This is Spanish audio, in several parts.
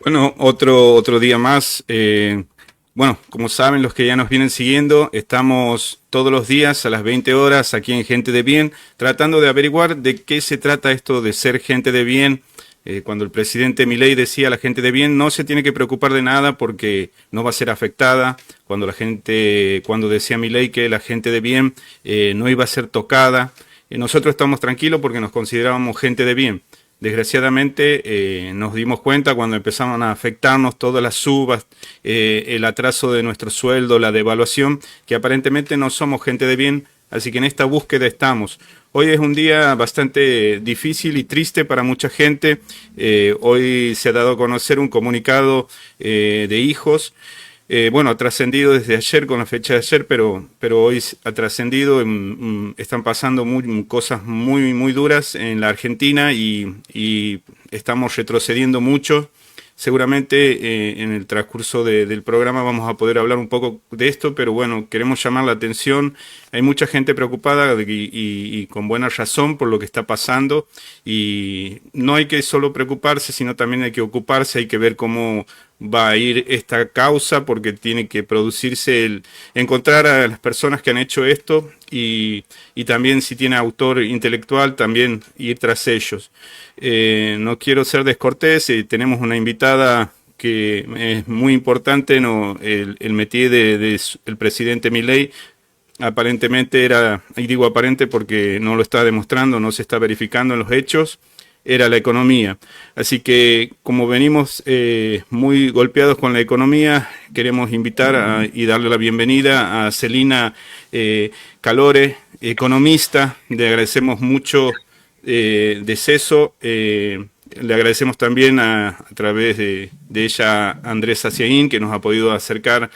Bueno, otro día más. Bueno, como saben los que ya nos vienen siguiendo, estamos todos los días a las 20 horas aquí en Gente de Bien, tratando de averiguar de qué se trata esto de ser gente de bien. Cuando el presidente Milei decía a la gente de bien no se tiene que preocupar de nada porque no va a ser afectada. Cuando decía Milei que la gente de bien no iba a ser tocada, nosotros estamos tranquilos porque nos considerábamos gente de bien. Desgraciadamente nos dimos cuenta cuando empezaron a afectarnos todas las subas, el atraso de nuestro sueldo, la devaluación, que aparentemente no somos gente de bien, así que en esta búsqueda estamos. Hoy es un día bastante difícil y triste para mucha gente. Hoy se ha dado a conocer un comunicado de hijos. Bueno, ha trascendido desde ayer con la fecha de ayer, pero hoy ha trascendido. Están pasando cosas muy duras en la Argentina y estamos retrocediendo mucho. Seguramente en el transcurso del programa vamos a poder hablar un poco de esto, pero bueno, queremos llamar la atención. Hay mucha gente preocupada y con buena razón por lo que está pasando y no hay que solo preocuparse, sino también hay que ocuparse, hay que ver cómo va a ir esta causa porque tiene que producirse encontrar a las personas que han hecho esto y también si tiene autor intelectual también ir tras ellos. No quiero ser descortés, tenemos una invitada que es muy importante, no, el métier el presidente Milei aparentemente era, y digo aparente porque no lo está demostrando, no se está verificando en los hechos, era la economía. Así que como venimos muy golpeados con la economía, queremos invitar y darle la bienvenida a Celina Calore, economista. Le agradecemos mucho de CESO. Le agradecemos también a través de ella Andrés Saciaín, que nos ha podido acercar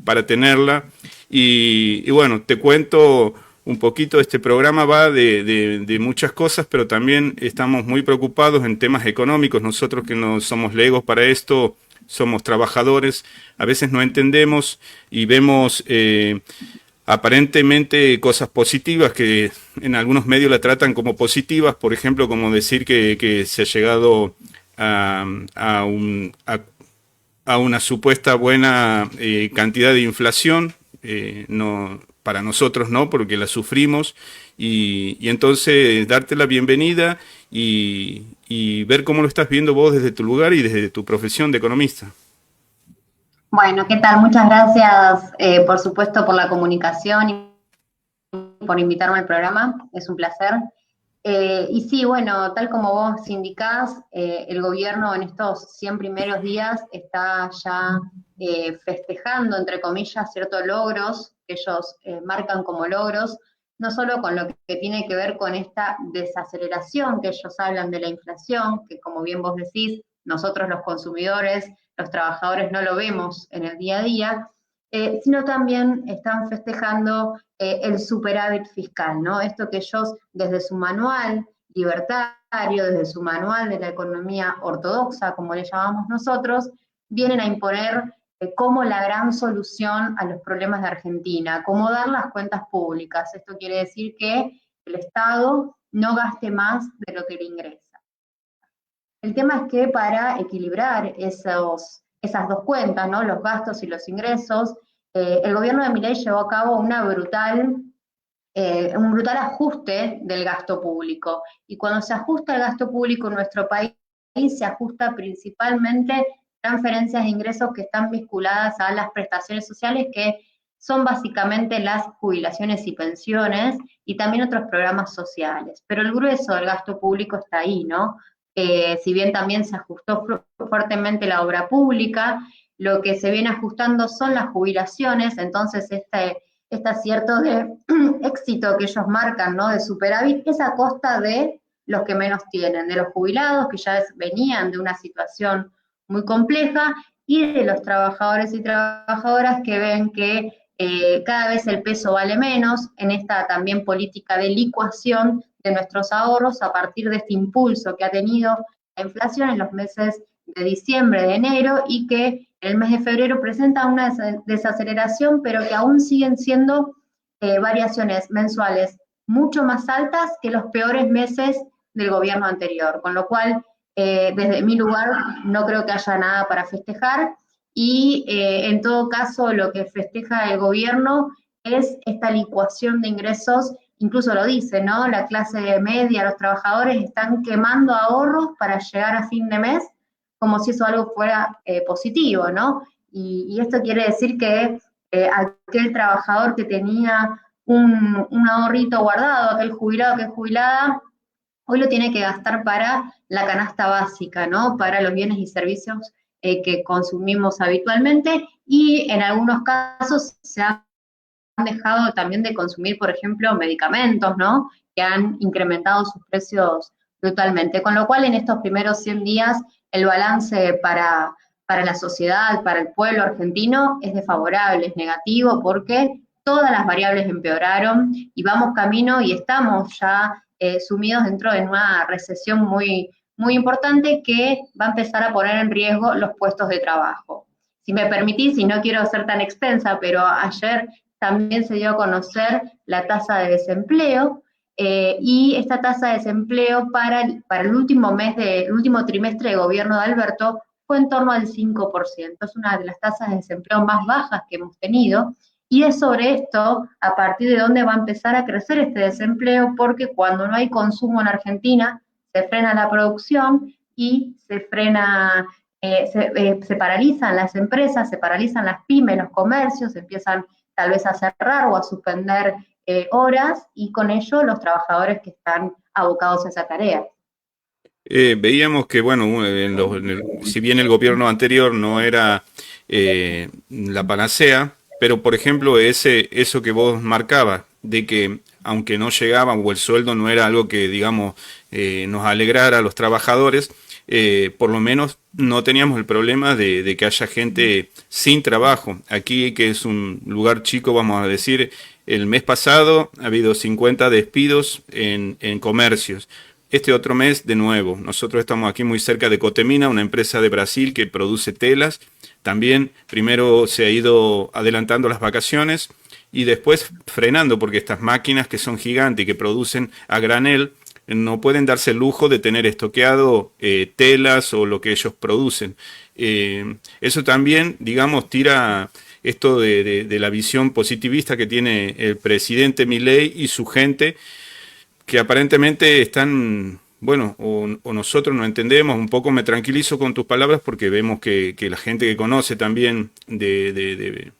para tenerla. Y bueno, te cuento un poquito, este programa va de muchas cosas, pero también estamos muy preocupados en temas económicos. Nosotros que no somos legos para esto, somos trabajadores, a veces no entendemos y vemos aparentemente cosas positivas que en algunos medios la tratan como positivas, por ejemplo, como decir que se ha llegado a, a, un, a una supuesta buena cantidad de inflación, no, para nosotros no, porque la sufrimos, y entonces darte la bienvenida y ver cómo lo estás viendo vos desde tu lugar y desde tu profesión de economista. Bueno, ¿qué tal? Muchas gracias, por supuesto, por la comunicación y por invitarme al programa. Es un placer. Y sí, bueno, tal como vos indicás, el gobierno en estos 100 primeros días está ya festejando, entre comillas, ciertos logros que ellos marcan como logros, no solo con lo que tiene que ver con esta desaceleración que ellos hablan de la inflación, que como bien vos decís, nosotros los consumidores, los trabajadores no lo vemos en el día a día, sino también están festejando el superávit fiscal, ¿no? Esto que ellos desde su manual libertario, desde su manual de la economía ortodoxa, como le llamamos nosotros, vienen a imponer como la gran solución a los problemas de Argentina, acomodar las cuentas públicas. Esto quiere decir que el Estado no gaste más de lo que le ingresa. El tema es que para equilibrar esas dos cuentas, ¿no? Los gastos y los ingresos, el gobierno de Milei llevó a cabo un brutal ajuste del gasto público. Y cuando se ajusta el gasto público en nuestro país, se ajusta principalmente transferencias de ingresos que están vinculadas a las prestaciones sociales, que son básicamente las jubilaciones y pensiones, y también otros programas sociales. Pero el grueso del gasto público está ahí, ¿no? Si bien también se ajustó fuertemente la obra pública, lo que se viene ajustando son las jubilaciones, entonces este acierto de éxito que ellos marcan, ¿no? De superávit, es a costa de los que menos tienen, de los jubilados que ya venían de una situación muy compleja y de los trabajadores y trabajadoras que ven que cada vez el peso vale menos en esta también política de licuación de nuestros ahorros a partir de este impulso que ha tenido la inflación en los meses de diciembre, de enero, y que el mes de febrero presenta una desaceleración, pero que aún siguen siendo variaciones mensuales mucho más altas que los peores meses del gobierno anterior, con lo cual Desde mi lugar no creo que haya nada para festejar y en todo caso lo que festeja el gobierno es esta licuación de ingresos, incluso lo dice, ¿no? La clase media, los trabajadores están quemando ahorros para llegar a fin de mes como si eso algo fuera positivo, ¿no? Y esto quiere decir que aquel trabajador que tenía un ahorrito guardado, aquel jubilado, aquel jubilada, hoy lo tiene que gastar para la canasta básica, ¿no? Para los bienes y servicios que consumimos habitualmente y en algunos casos se han dejado también de consumir, por ejemplo, medicamentos, ¿no? Que han incrementado sus precios brutalmente. Con lo cual, en estos primeros 100 días, el balance para la sociedad, para el pueblo argentino, es desfavorable, es negativo, porque todas las variables empeoraron y vamos camino y estamos ya sumidos dentro de una recesión muy importante que va a empezar a poner en riesgo los puestos de trabajo. Si me permitís, y no quiero ser tan extensa, pero ayer también se dio a conocer la tasa de desempleo, y esta tasa de desempleo para el último el último trimestre de gobierno de Alberto fue en torno al 5%. Es una de las tasas de desempleo más bajas que hemos tenido, y es sobre esto a partir de dónde va a empezar a crecer este desempleo, porque cuando no hay consumo en Argentina, se frena la producción y se frena, se paralizan las empresas, se paralizan las pymes, los comercios, empiezan tal vez a cerrar o a suspender horas, y con ello los trabajadores que están abocados a esa tarea. Veíamos que, bueno, si bien el gobierno anterior no era la panacea, pero por ejemplo, eso que vos marcabas, de que aunque no llegaba o el sueldo no era algo que, digamos, nos alegrara a los trabajadores, por lo menos no teníamos el problema de que haya gente sin trabajo. Aquí, que es un lugar chico, vamos a decir, el mes pasado ha habido 50 despidos en comercios. Este otro mes, de nuevo, nosotros estamos aquí muy cerca de Cotemina, una empresa de Brasil que produce telas. También primero se ha ido adelantando las vacaciones y después frenando, porque estas máquinas que son gigantes y que producen a granel no pueden darse el lujo de tener estoqueado telas o lo que ellos producen. Eso también, digamos, tira esto de la visión positivista que tiene el presidente Milei y su gente, que aparentemente están, bueno, o nosotros no entendemos. Un poco me tranquilizo con tus palabras porque vemos que la gente que conoce también de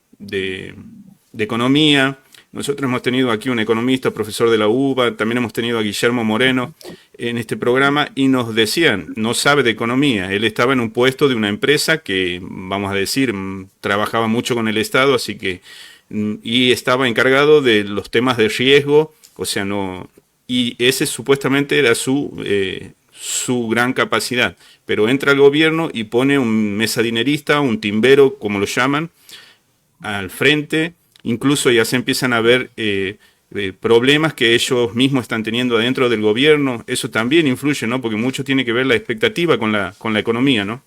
economía, nosotros hemos tenido aquí un economista, profesor de la UBA, también hemos tenido a Guillermo Moreno en este programa y nos decían, no sabe de economía, él estaba en un puesto de una empresa que, vamos a decir, trabajaba mucho con el Estado, así que, y estaba encargado de los temas de riesgo, o sea, no, y ese supuestamente era su gran capacidad, pero entra el gobierno y pone un mesadinerista, un timbero, como lo llaman, al frente. Incluso ya se empiezan a ver problemas que ellos mismos están teniendo adentro del gobierno. Eso también influye, ¿no? Porque mucho tiene que ver la expectativa con la economía, ¿no?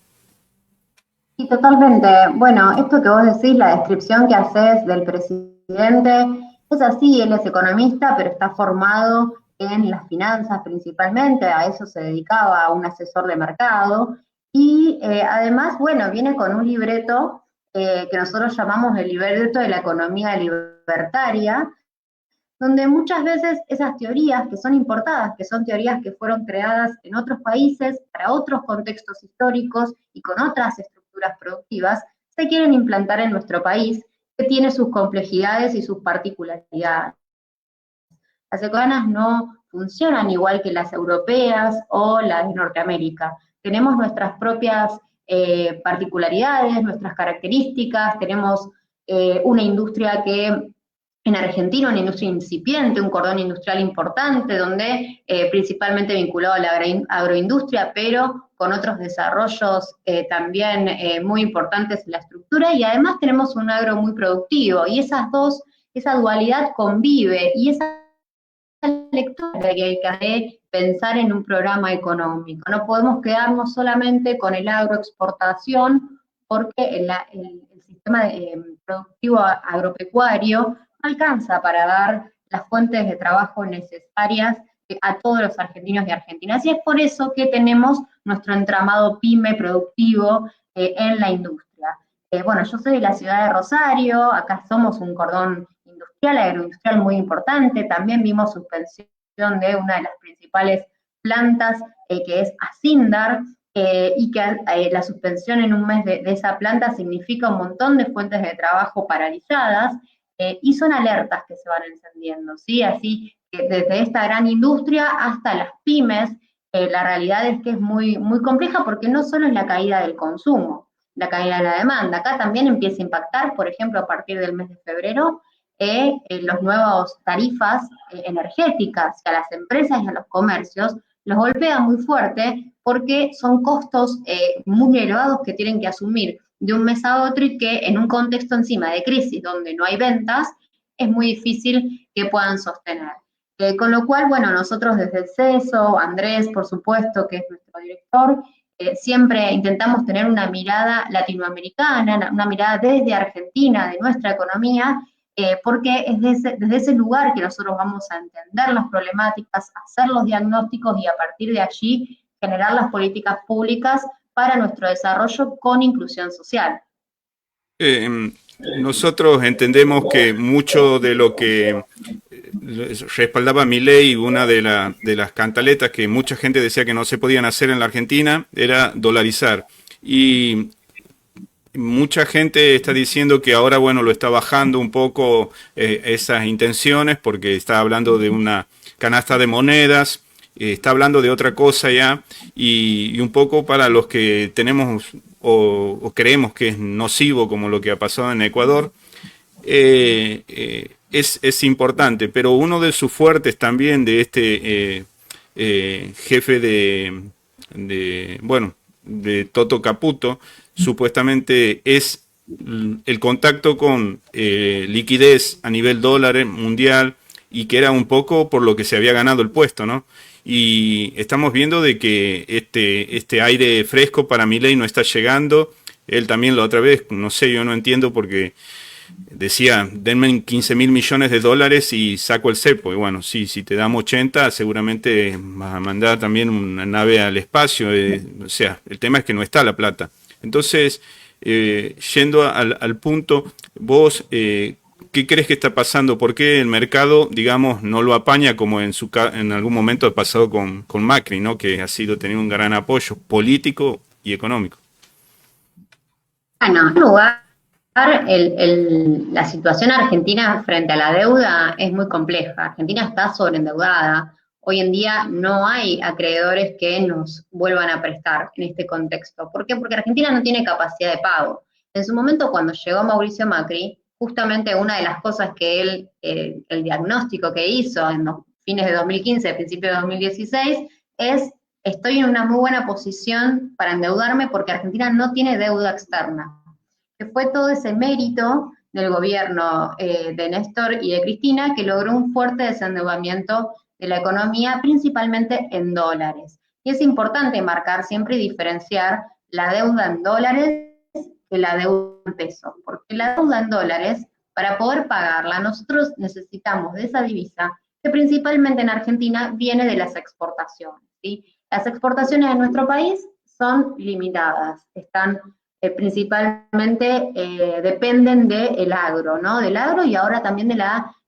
Sí, totalmente. Bueno, esto que vos decís, la descripción que haces del presidente, es así, él es economista, pero está formado en las finanzas principalmente, a eso se dedicaba, un asesor de mercado, y además, bueno, viene con un libreto que nosotros llamamos el libreto de la economía libertaria, donde muchas veces esas teorías que son importadas, que son teorías que fueron creadas en otros países, para otros contextos históricos y con otras estructuras productivas, se quieren implantar en nuestro país, que tiene sus complejidades y sus particularidades. Las economías no funcionan igual que las europeas o las de Norteamérica. Tenemos nuestras propias particularidades, nuestras características, tenemos una industria que en Argentina, una industria incipiente, un cordón industrial importante, donde principalmente vinculado a la agroindustria, pero con otros desarrollos también muy importantes en la estructura, y además tenemos un agro muy productivo, y esa dualidad convive, y esa lectura que hay que pensar en un programa económico. No podemos quedarnos solamente con el agroexportación, porque el sistema productivo agropecuario no alcanza para dar las fuentes de trabajo necesarias a todos los argentinos y argentinas. Y es por eso que tenemos nuestro entramado pyme productivo en la industria. Bueno, yo soy de la ciudad de Rosario, acá somos un cordón industrial, agroindustrial muy importante, también vimos suspensión de una de las principales plantas, que es Asindar, y que la suspensión en un mes de esa planta significa un montón de fuentes de trabajo paralizadas, y son alertas que se van encendiendo, ¿sí? Así que desde esta gran industria hasta las pymes, la realidad es que es muy, muy compleja porque no solo es la caída del consumo, la caída de la demanda, acá también empieza a impactar, por ejemplo, a partir del mes de febrero, los nuevos tarifas energéticas que a las empresas y a los comercios los golpea muy fuerte porque son costos muy elevados que tienen que asumir de un mes a otro y que en un contexto encima de crisis donde no hay ventas, es muy difícil que puedan sostener. Con lo cual, bueno, nosotros desde el CESO, Andrés, por supuesto, que es nuestro director, siempre intentamos tener una mirada latinoamericana, una mirada desde Argentina, de nuestra economía, porque es desde ese lugar que nosotros vamos a entender las problemáticas, hacer los diagnósticos y a partir de allí generar las políticas públicas para nuestro desarrollo con inclusión social. Nosotros entendemos que mucho de lo que respaldaba Milei, una de las cantaletas que mucha gente decía que no se podían hacer en la Argentina, era dolarizar. Y mucha gente está diciendo que ahora, bueno, lo está bajando un poco esas intenciones porque está hablando de una canasta de monedas, está hablando de otra cosa ya, y un poco para los que tenemos o creemos que es nocivo como lo que ha pasado en Ecuador, es importante, pero uno de sus fuertes también de este jefe bueno, de Toto Caputo, supuestamente es el contacto con liquidez a nivel dólar mundial y que era un poco por lo que se había ganado el puesto, ¿no? Y estamos viendo de que este aire fresco para Milei no está llegando. Él también la otra vez, no sé, yo no entiendo porque decía, denme 15.000 millones de dólares y saco el cepo. Y bueno, sí, si te damos 80, seguramente vas a mandar también una nave al espacio. O sea, el tema es que no está la plata. Entonces, yendo al punto, vos, ¿qué crees que está pasando? ¿Por qué el mercado, digamos, no lo apaña como en algún momento ha pasado con Macri, ¿no? Que ha sido tenido un gran apoyo político y económico? Bueno, en primer lugar, la situación argentina frente a la deuda es muy compleja. Argentina está sobreendeudada. Hoy en día no hay acreedores que nos vuelvan a prestar en este contexto. ¿Por qué? Porque Argentina no tiene capacidad de pago. En su momento, cuando llegó Mauricio Macri, justamente una de las cosas que él, el diagnóstico que hizo en los fines de 2015, principios de 2016, es: estoy en una muy buena posición para endeudarme porque Argentina no tiene deuda externa, que fue todo ese mérito del gobierno de Néstor y de Cristina, que logró un fuerte desendeudamiento de la economía, principalmente en dólares. Y es importante marcar siempre y diferenciar la deuda en dólares de la deuda en pesos, porque la deuda en dólares, para poder pagarla, nosotros necesitamos de esa divisa, que principalmente en Argentina viene de las exportaciones, ¿sí? Las exportaciones de nuestro país son limitadas, están principalmente dependen del agro, ¿no? Del agro y ahora también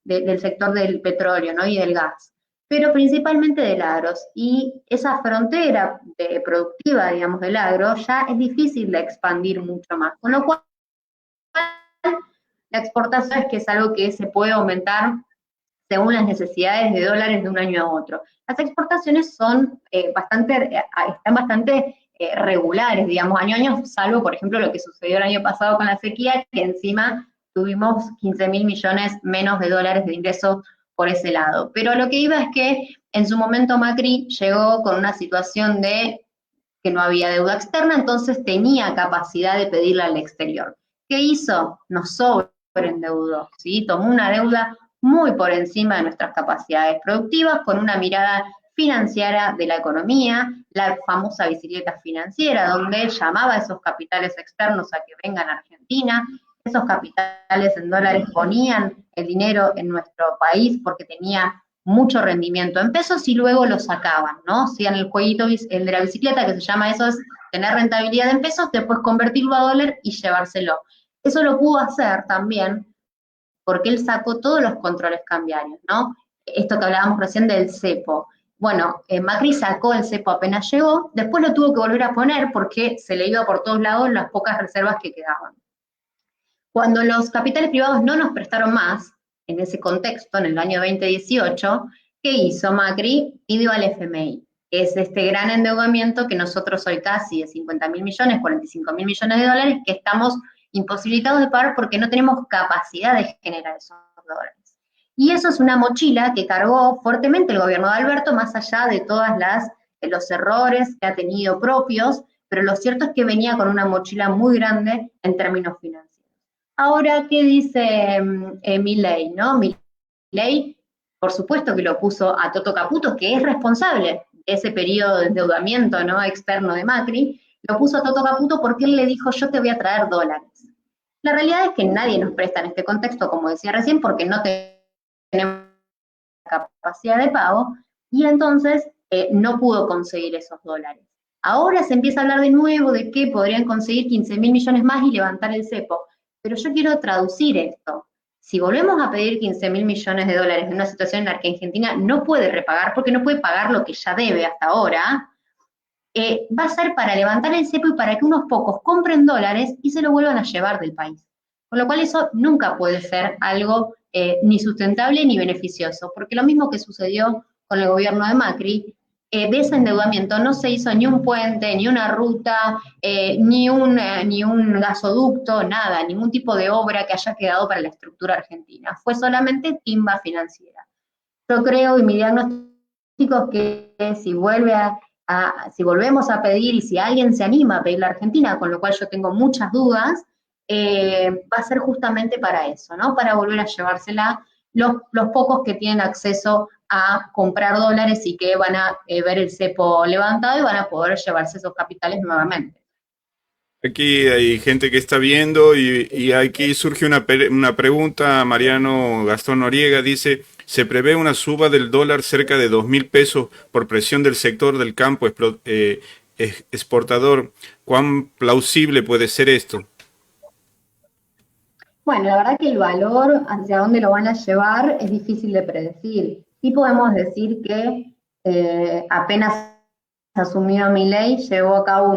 del sector del petróleo, ¿no? Y del gas, pero principalmente del agro. Y esa frontera productiva, digamos, del agro ya es difícil de expandir mucho más, con lo cual la exportación es que es algo que se puede aumentar según las necesidades de dólares de un año a otro. Las exportaciones son están bastante regulares, digamos, año a año, salvo, por ejemplo, lo que sucedió el año pasado con la sequía, que encima tuvimos 15.000 millones menos de dólares de ingresos por ese lado. Pero lo que iba es que en su momento Macri llegó con una situación de que no había deuda externa, entonces tenía capacidad de pedirla al exterior. ¿Qué hizo? Nos sobreendeudó, ¿sí? Tomó una deuda muy por encima de nuestras capacidades productivas, con una mirada financiera de la economía, la famosa bicicleta financiera, donde llamaba a esos capitales externos a que vengan a Argentina. Esos capitales en dólares ponían el dinero en nuestro país porque tenía mucho rendimiento en pesos y luego lo sacaban, ¿no? Hacían el jueguito, el de la bicicleta, que se llama eso, es tener rentabilidad en pesos, después convertirlo a dólar y llevárselo. Eso lo pudo hacer también porque él sacó todos los controles cambiarios, ¿no? Esto que hablábamos recién del cepo. Bueno, Macri sacó el cepo apenas llegó, después lo tuvo que volver a poner porque se le iba por todos lados las pocas reservas que quedaban. Cuando los capitales privados no nos prestaron más, en ese contexto, en el año 2018, ¿qué hizo Macri? Pidió al FMI, que es este gran endeudamiento que nosotros hoy casi de 50.000 millones, 45.000 millones de dólares, que estamos imposibilitados de pagar porque no tenemos capacidad de generar esos dólares. Y eso es una mochila que cargó fuertemente el gobierno de Alberto, más allá de todas los errores que ha tenido propios, pero lo cierto es que venía con una mochila muy grande en términos financieros. Ahora, ¿qué dice Milei, no? Milei, por supuesto que lo puso a Toto Caputo, que es responsable de ese periodo de endeudamiento, ¿no?, externo de Macri, lo puso a Toto Caputo porque él le dijo, yo te voy a traer dólares. La realidad es que nadie nos presta en este contexto, como decía recién, porque no tenemos capacidad de pago, y entonces no pudo conseguir esos dólares. Ahora se empieza a hablar de nuevo de que podrían conseguir 15.000 millones más y levantar el cepo. Pero yo quiero traducir esto. Si volvemos a pedir 15.000 millones de dólares en una situación en la que Argentina no puede repagar, porque no puede pagar lo que ya debe hasta ahora, va a ser para levantar el cepo y para que unos pocos compren dólares y se lo vuelvan a llevar del país. Con lo cual eso nunca puede ser algo ni sustentable ni beneficioso, porque lo mismo que sucedió con el gobierno de Macri, de ese endeudamiento no se hizo ni un puente, ni una ruta, ni un gasoducto, nada, ningún tipo de obra que haya quedado para la estructura argentina. Fue solamente timba financiera. Yo creo, y mi diagnóstico es que si volvemos a pedir y si alguien se anima a pedir la Argentina, con lo cual yo tengo muchas dudas, va a ser justamente para eso, ¿no? Para volver a llevársela los pocos que tienen acceso a comprar dólares y que van a ver el cepo levantado y van a poder llevarse esos capitales nuevamente. Aquí hay gente que está viendo y aquí surge una pregunta. Mariano Gastón Noriega dice, ¿se prevé una suba del dólar cerca de 2.000 pesos por presión del sector del campo exportador? ¿Cuán plausible puede ser esto? Bueno, la verdad que el valor, hacia dónde lo van a llevar, es difícil de predecir. Sí podemos decir que apenas asumió Milei, llevó a cabo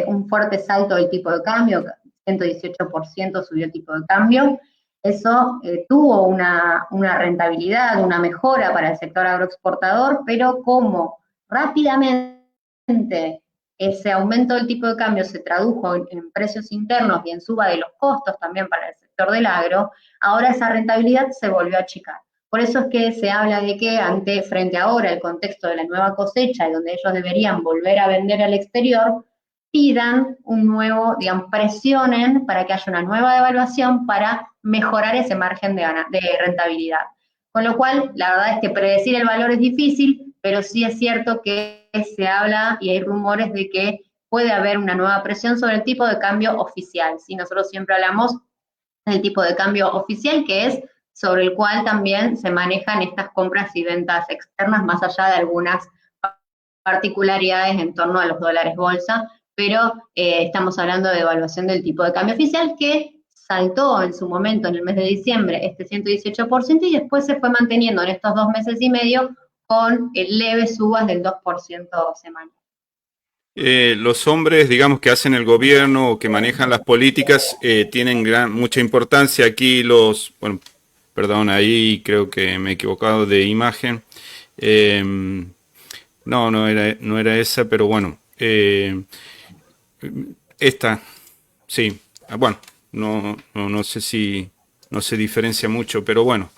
un fuerte salto del tipo de cambio, 118% subió el tipo de cambio. Eso tuvo una rentabilidad, una mejora para el sector agroexportador, pero como rápidamente ese aumento del tipo de cambio se tradujo en precios internos y en suba de los costos también para el sector del agro, ahora esa rentabilidad se volvió a achicar. Por eso es que se habla de que frente ahora el contexto de la nueva cosecha y donde ellos deberían volver a vender al exterior, pidan un nuevo, digamos, presionen para que haya una nueva devaluación para mejorar ese margen de rentabilidad. Con lo cual, la verdad es que predecir el valor es difícil, pero sí es cierto que se habla y hay rumores de que puede haber una nueva presión sobre el tipo de cambio oficial. ¿Sí? Nosotros siempre hablamos del tipo de cambio oficial, que es sobre el cual también se manejan estas compras y ventas externas, más allá de algunas particularidades en torno a los dólares bolsa, pero estamos hablando de evaluación del tipo de cambio oficial que saltó en su momento en el mes de diciembre este 118% y después se fue manteniendo en estos 2 meses y medio con leves subas del 2% semanal. Los hombres, digamos, que hacen el gobierno o que manejan las políticas tienen mucha importancia. Aquí bueno, perdón, ahí creo que me he equivocado de imagen. No, no era esa, pero bueno. Esta, sí. Bueno, no sé si no se diferencia mucho, pero bueno.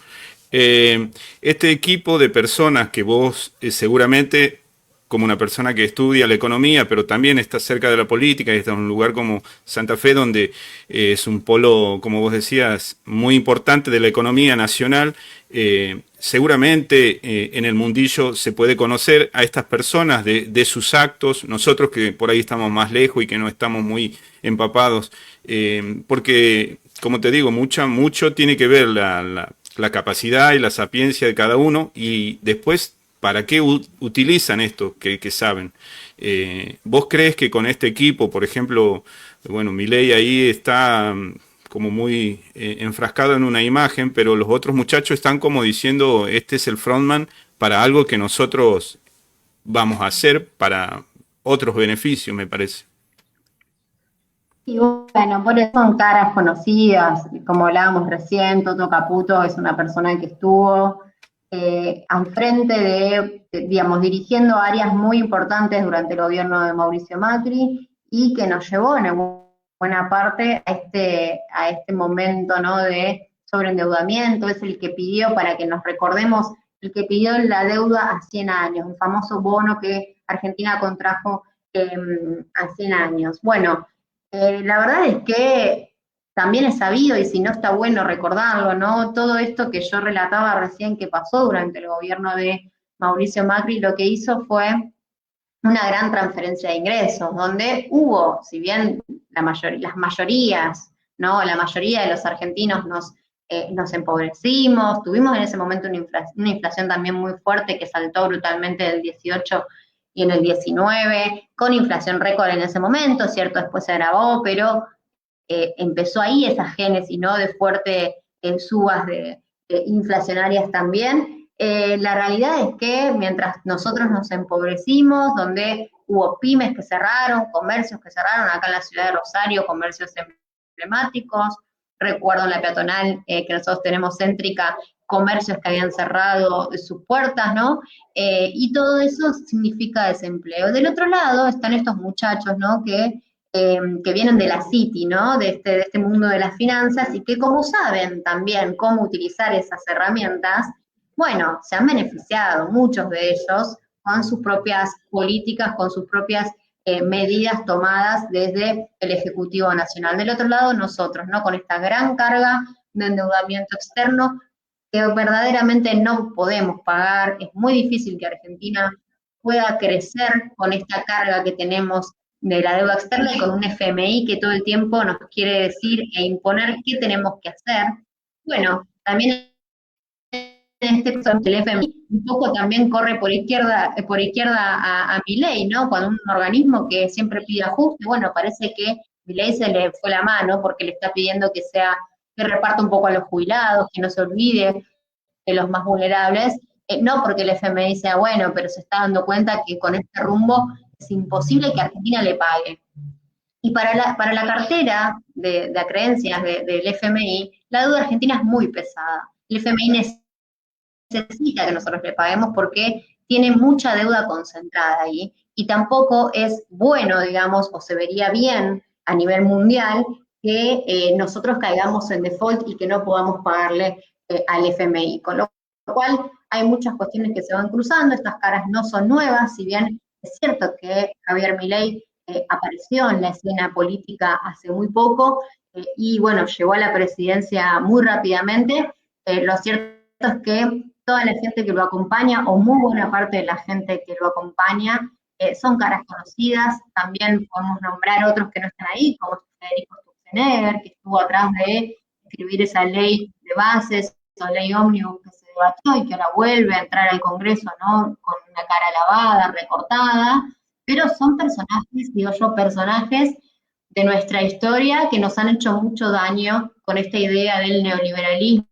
Este equipo de personas que vos seguramente, como una persona que estudia la economía, pero también está cerca de la política y está en un lugar como Santa Fe, donde es un polo, como vos decías, muy importante de la economía nacional, seguramente en el mundillo se puede conocer a estas personas de sus actos, nosotros que por ahí estamos más lejos y que no estamos muy empapados, porque, como te digo, mucho tiene que ver la capacidad y la sapiencia de cada uno y después para qué utilizan esto que saben. ¿Vos crees que con este equipo, por ejemplo, bueno, Milei ahí está como muy enfrascado en una imagen, pero los otros muchachos están como diciendo, este es el frontman para algo que nosotros vamos a hacer para otros beneficios, me parece. Y bueno, por eso son caras conocidas, como hablábamos recién, Toto Caputo es una persona que estuvo al frente digamos, dirigiendo áreas muy importantes durante el gobierno de Mauricio Macri y que nos llevó en buena parte a este momento, ¿no?, de sobreendeudamiento. Es el que pidió, para que nos recordemos, el que pidió la deuda a 100 años, el famoso bono que Argentina contrajo a 100 años. Bueno, la verdad es que también es sabido, y si no está bueno recordarlo, ¿no? Todo esto que yo relataba recién que pasó durante el gobierno de Mauricio Macri, lo que hizo fue una gran transferencia de ingresos, donde hubo, si bien las mayorías, ¿no? La mayoría de los argentinos nos empobrecimos, tuvimos en ese momento una inflación también muy fuerte que saltó brutalmente del 18 y en el 19, con inflación récord en ese momento, ¿cierto? Después se agravó, pero empezó ahí esa génesis, ¿no?, de fuerte subas de inflacionarias también. La realidad es que mientras nosotros nos empobrecimos, donde hubo pymes que cerraron, comercios que cerraron, acá en la ciudad de Rosario, comercios emblemáticos, recuerdo en la peatonal que nosotros tenemos céntrica, comercios que habían cerrado sus puertas, ¿no? Y todo eso significa desempleo. Del otro lado están estos muchachos, ¿no?, que vienen de la City, ¿no?, de este mundo de las finanzas, y que como saben también cómo utilizar esas herramientas, bueno, se han beneficiado muchos de ellos con sus propias políticas, con sus propias medidas tomadas desde el Ejecutivo Nacional. Del otro lado, nosotros, ¿no?, con esta gran carga de endeudamiento externo que verdaderamente no podemos pagar. Es muy difícil que Argentina pueda crecer con esta carga que tenemos de la deuda externa y con un FMI que todo el tiempo nos quiere decir e imponer qué tenemos que hacer. Bueno, también en este caso el FMI un poco también corre por izquierda a Milei, ¿no? Cuando un organismo que siempre pide ajuste, bueno, parece que Milei se le fue la mano porque le está pidiendo que reparta un poco a los jubilados, que no se olvide de los más vulnerables, no porque el FMI sea bueno, pero se está dando cuenta que con este rumbo es imposible que Argentina le pague. Y para la cartera de creencias del FMI, la deuda argentina es muy pesada. El FMI necesita que nosotros le paguemos porque tiene mucha deuda concentrada ahí y tampoco es bueno, digamos, o se vería bien a nivel mundial que nosotros caigamos en default y que no podamos pagarle al FMI. Con lo cual hay muchas cuestiones que se van cruzando, estas caras no son nuevas, si bien es cierto que Javier Milei apareció en la escena política hace muy poco y bueno, llegó a la presidencia muy rápidamente. Lo cierto es que toda la gente que lo acompaña, o muy buena parte de la gente que lo acompaña, son caras conocidas. También podemos nombrar otros que no están ahí, como Federico Sturzenegger, que estuvo atrás de escribir esa ley de bases, esa ley ómnibus que se debatió y que ahora vuelve a entrar al Congreso, ¿no?, con una cara lavada, recortada, pero son personajes, digo yo, personajes de nuestra historia que nos han hecho mucho daño con esta idea del neoliberalismo,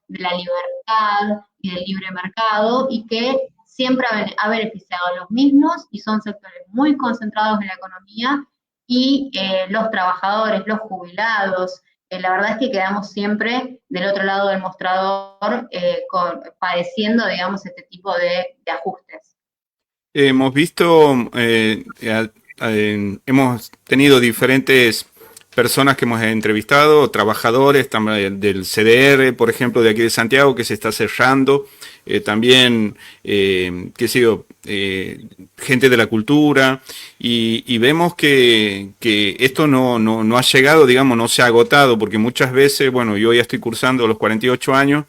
de la libertad y del libre mercado, y que siempre ha beneficiado a los mismos, y son sectores muy concentrados en la economía, y los trabajadores, los jubilados, la verdad es que quedamos siempre del otro lado del mostrador padeciendo, digamos, este tipo de ajustes. Hemos visto, hemos tenido diferentes personas que hemos entrevistado, trabajadores también del CDR, por ejemplo, de aquí de Santiago, que se está cerrando, también, qué sé yo, gente de la cultura, y vemos que esto no ha llegado, digamos, no se ha agotado, porque muchas veces, bueno, yo ya estoy cursando los 48 años,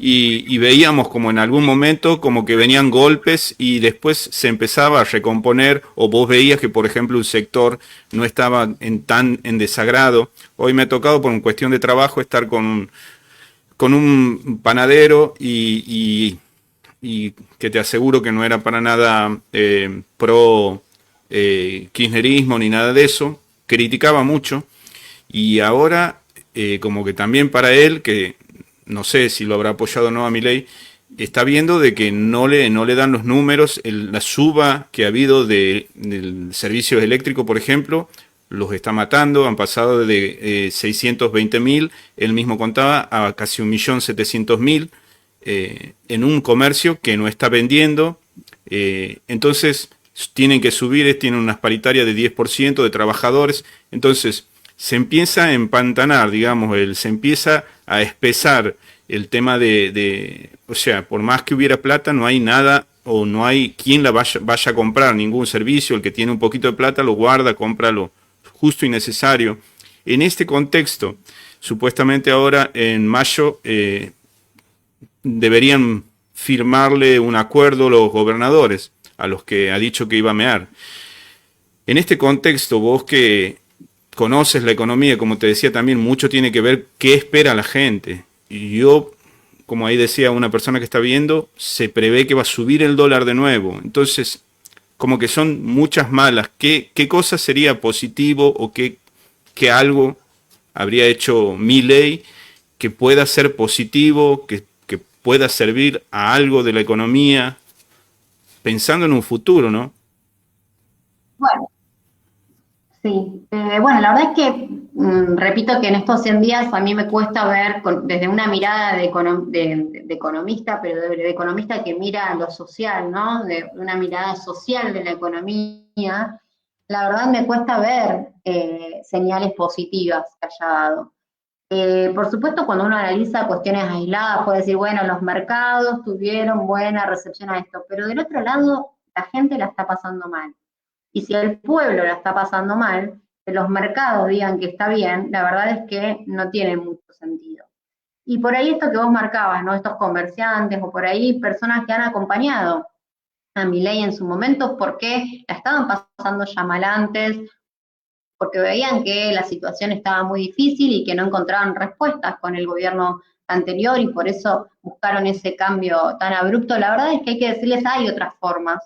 y veíamos como en algún momento como que venían golpes y después se empezaba a recomponer, o vos veías que por ejemplo un sector no estaba tan en desagrado. Hoy me ha tocado por una cuestión de trabajo estar con con un panadero y que te aseguro que no era para nada pro kirchnerismo ni nada de eso, criticaba mucho y ahora como que también para él, que no sé si lo habrá apoyado o no a Milei, está viendo de que no le dan los números, la suba que ha habido del servicio eléctrico, por ejemplo, los está matando, han pasado de 620.000, él mismo contaba, a casi 1.700.000 en un comercio que no está vendiendo, entonces tienen que subir, tienen unas paritarias de 10% de trabajadores, entonces se empieza a empantanar, digamos, se empieza a espesar el tema o sea, por más que hubiera plata, no hay nada o no hay quien la vaya a comprar, ningún servicio, el que tiene un poquito de plata lo guarda, compra lo justo y necesario. En este contexto, supuestamente ahora en mayo deberían firmarle un acuerdo los gobernadores, a los que ha dicho que iba a mear. En este contexto, vos que conoces la economía, como te decía también, mucho tiene que ver qué espera la gente. Y yo, como ahí decía una persona que está viendo, se prevé que va a subir el dólar de nuevo. Entonces, como que son muchas malas. ¿Qué cosa sería positivo o qué algo habría hecho Milei que pueda ser positivo, que pueda servir a algo de la economía, pensando en un futuro, ¿no? Bueno, sí, bueno, la verdad es que repito que en estos 100 días a mí me cuesta ver desde una mirada de economista, pero de economista que mira lo social, ¿no? De una mirada social de la economía, la verdad me cuesta ver señales positivas que haya dado. Por supuesto, cuando uno analiza cuestiones aisladas, puede decir, bueno, los mercados tuvieron buena recepción a esto, pero del otro lado, la gente la está pasando mal. Y si el pueblo la está pasando mal, que los mercados digan que está bien, la verdad es que no tiene mucho sentido. Y por ahí esto que vos marcabas, ¿no? Estos comerciantes o por ahí personas que han acompañado a Milei en su momento porque la estaban pasando ya mal antes, porque veían que la situación estaba muy difícil y que no encontraban respuestas con el gobierno anterior y por eso buscaron ese cambio tan abrupto. La verdad es que hay que decirles, hay otras formas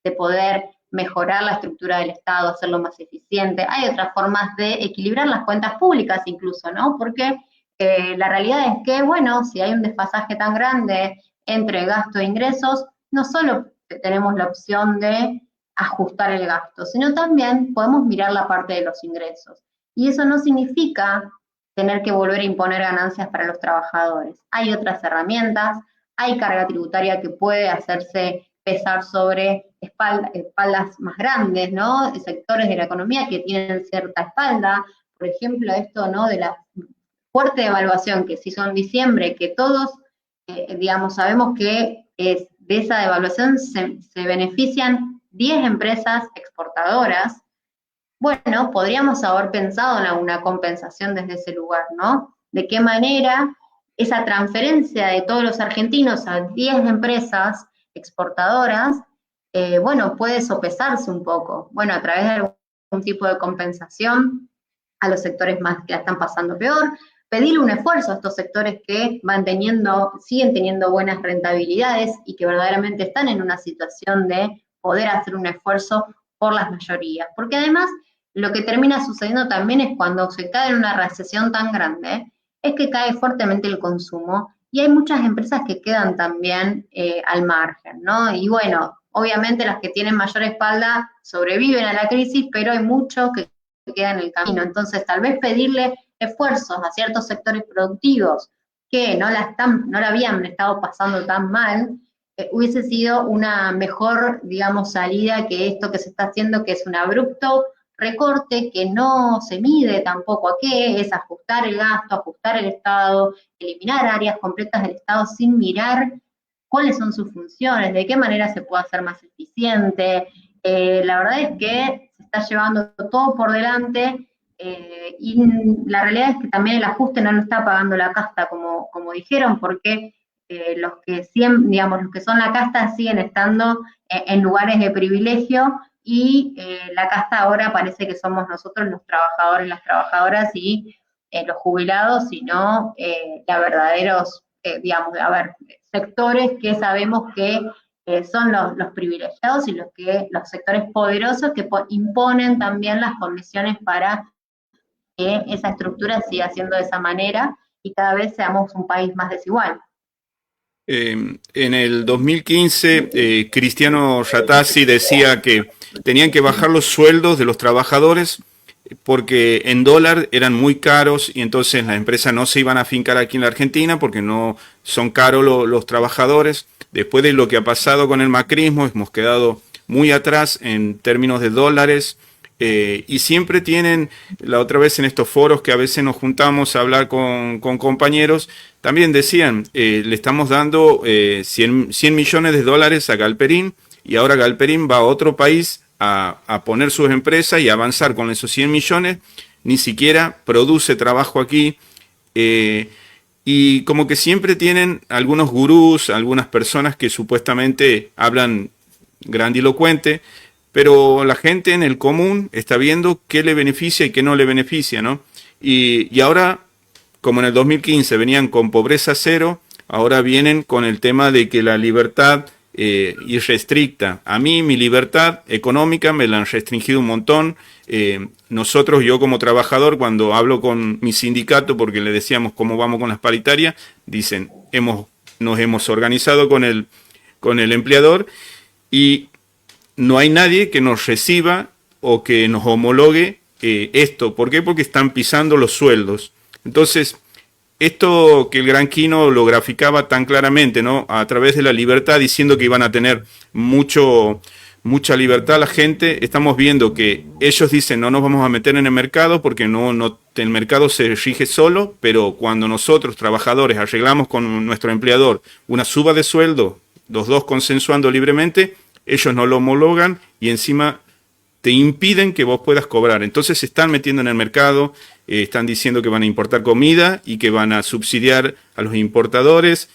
de poder mejorar la estructura del Estado, hacerlo más eficiente, hay otras formas de equilibrar las cuentas públicas incluso, ¿no? Porque la realidad es que, bueno, si hay un desfasaje tan grande entre gasto e ingresos, no solo tenemos la opción de ajustar el gasto, sino también podemos mirar la parte de los ingresos. Y eso no significa tener que volver a imponer ganancias para los trabajadores. Hay otras herramientas, hay carga tributaria que puede hacerse pesar sobre espaldas más grandes, ¿no? Sectores de la economía que tienen cierta espalda, por ejemplo, esto, ¿no? De la fuerte devaluación que se hizo en diciembre, que todos, digamos, sabemos que es, de esa devaluación se benefician 10 empresas exportadoras. Bueno, podríamos haber pensado en alguna compensación desde ese lugar, ¿no? De qué manera esa transferencia de todos los argentinos a 10 empresas exportadoras, bueno, puede sopesarse un poco. Bueno, a través de algún tipo de compensación a los sectores más que la están pasando peor, pedirle un esfuerzo a estos sectores que siguen teniendo buenas rentabilidades y que verdaderamente están en una situación de poder hacer un esfuerzo por las mayorías. Porque además, lo que termina sucediendo también es cuando se cae en una recesión tan grande, es que cae fuertemente el consumo y hay muchas empresas que quedan también al margen, ¿no? Y bueno, obviamente las que tienen mayor espalda sobreviven a la crisis, pero hay muchos que queda en el camino. Entonces, tal vez pedirle esfuerzos a ciertos sectores productivos que no la habían estado pasando tan mal, hubiese sido una mejor, digamos, salida que esto que se está haciendo, que es un abrupto recorte que no se mide tampoco a qué, es ajustar el gasto, ajustar el Estado, eliminar áreas completas del Estado sin mirar cuáles son sus funciones, de qué manera se puede hacer más eficiente. La verdad es que se está llevando todo por delante y la realidad es que también el ajuste no lo está pagando la casta, como dijeron, porque digamos, los que son la casta siguen estando en lugares de privilegio y la casta ahora parece que somos nosotros los trabajadores, las trabajadoras y los jubilados, y no los verdaderos digamos, a ver, sectores que sabemos que son los privilegiados y los sectores poderosos que imponen también las condiciones para que esa estructura siga siendo de esa manera y cada vez seamos un país más desigual. En el 2015, Cristiano Ratassi decía que tenían que bajar los sueldos de los trabajadores porque en dólar eran muy caros y entonces las empresas no se iban a afincar aquí en la Argentina porque no son caros los trabajadores. Después de lo que ha pasado con el macrismo, hemos quedado muy atrás en términos de dólares. Y siempre tienen, la otra vez en estos foros que a veces nos juntamos a hablar con compañeros, también decían, le estamos dando 100 millones de dólares a Galperín y ahora Galperín va a otro país a poner sus empresas y avanzar con esos 100 millones, ni siquiera produce trabajo aquí. Y como que siempre tienen algunos gurús, algunas personas que supuestamente hablan grandilocuente, pero la gente en el común está viendo qué le beneficia y qué no le beneficia, ¿no? Y ahora, como en el 2015 venían con pobreza cero, ahora vienen con el tema de que la libertad irrestricta. A mí mi libertad económica me la han restringido un montón. Nosotros, yo como trabajador, cuando hablo con mi sindicato, porque le decíamos cómo vamos con las paritarias, dicen, nos hemos organizado con el empleador y no hay nadie que nos reciba o que nos homologue esto. ¿Por qué? Porque están pisando los sueldos. Entonces, esto que el Gran Quino lo graficaba tan claramente, ¿no? A través de la libertad, diciendo que iban a tener mucha libertad la gente, estamos viendo que ellos dicen no nos vamos a meter en el mercado porque el mercado se rige solo, pero cuando nosotros, trabajadores, arreglamos con nuestro empleador una suba de sueldo, los dos consensuando libremente, ellos no lo homologan y encima te impiden que vos puedas cobrar. Entonces se están metiendo en el mercado, están diciendo que van a importar comida y que van a subsidiar a los importadores,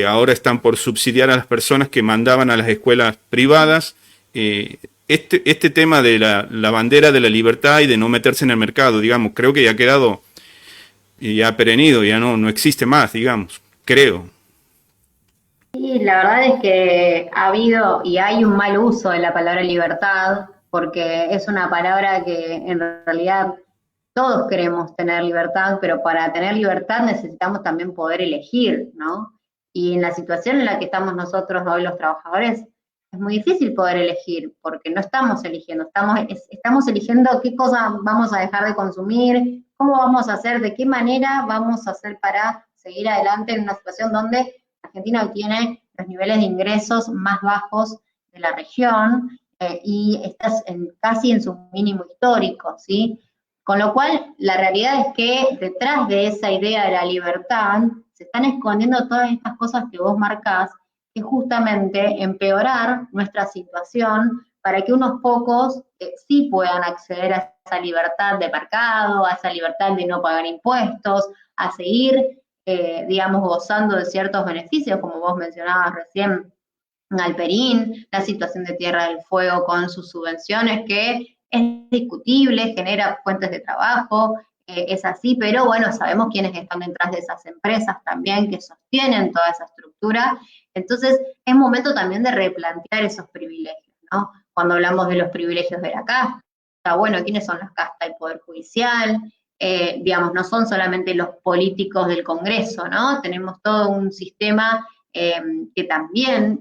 ahora están por subsidiar a las personas que mandaban a las escuelas privadas. Este tema de la bandera de la libertad y de no meterse en el mercado, digamos, creo que ya ha quedado, ya ha perenido, ya no existe más, digamos, creo. Sí, la verdad es que ha habido y hay un mal uso de la palabra libertad, porque es una palabra que en realidad todos queremos tener libertad, pero para tener libertad necesitamos también poder elegir, ¿no? Y en la situación en la que estamos nosotros hoy los trabajadores, es muy difícil poder elegir, porque no estamos eligiendo, estamos eligiendo qué cosas vamos a dejar de consumir, cómo vamos a hacer, de qué manera vamos a hacer para seguir adelante en una situación donde Argentina hoy tiene los niveles de ingresos más bajos de la región y está casi en su mínimo histórico, ¿sí? Con lo cual, la realidad es que detrás de esa idea de la libertad se están escondiendo todas estas cosas que vos marcás, que justamente empeorar nuestra situación para que unos pocos sí puedan acceder a esa libertad de mercado, a esa libertad de no pagar impuestos, a seguir digamos, gozando de ciertos beneficios, como vos mencionabas recién, Galperín, la situación de Tierra del Fuego con sus subvenciones, que es discutible, genera fuentes de trabajo, es así, pero bueno, sabemos quiénes están detrás de esas empresas también, que sostienen toda esa estructura. Entonces, es momento también de replantear esos privilegios, ¿no? Cuando hablamos de los privilegios de la casta, bueno, ¿quiénes son las castas? El Poder Judicial, digamos, no son solamente los políticos del Congreso, ¿no? Tenemos todo un sistema que también,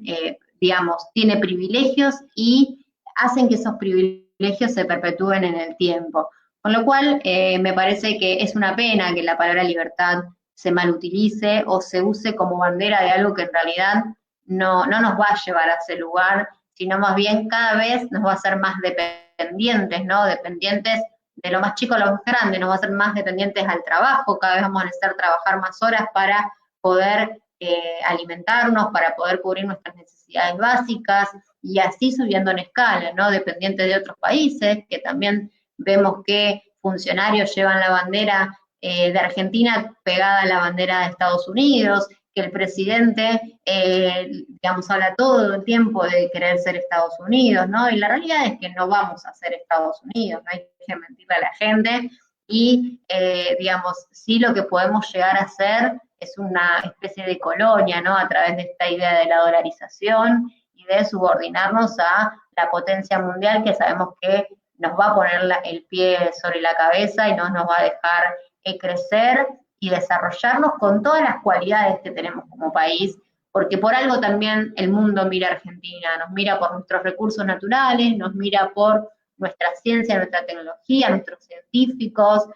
digamos, tiene privilegios y hacen que esos privilegios se perpetúen en el tiempo. Con lo cual, me parece que es una pena que la palabra libertad se malutilice o se use como bandera de algo que en realidad no nos va a llevar a ese lugar, sino más bien cada vez nos va a hacer más dependientes, ¿no? Dependientes de lo más chico a lo más grande, nos va a hacer más dependientes al trabajo, cada vez vamos a necesitar trabajar más horas para poder alimentarnos, para poder cubrir nuestras necesidades básicas y así subiendo en escala, ¿no? Dependientes de otros países, que también vemos que funcionarios llevan la bandera de Argentina pegada a la bandera de Estados Unidos, que el presidente, digamos, habla todo el tiempo de querer ser Estados Unidos, ¿no? Y la realidad es que no vamos a ser Estados Unidos, no hay que mentirle a la gente, y, digamos, sí lo que podemos llegar a hacer es una especie de colonia, ¿no? A través de esta idea de la dolarización y de subordinarnos a la potencia mundial que sabemos que nos va a poner el pie sobre la cabeza y no nos va a dejar crecer y desarrollarnos con todas las cualidades que tenemos como país, porque por algo también el mundo mira a Argentina, nos mira por nuestros recursos naturales, nos mira por nuestra ciencia, nuestra tecnología, nuestros científicos,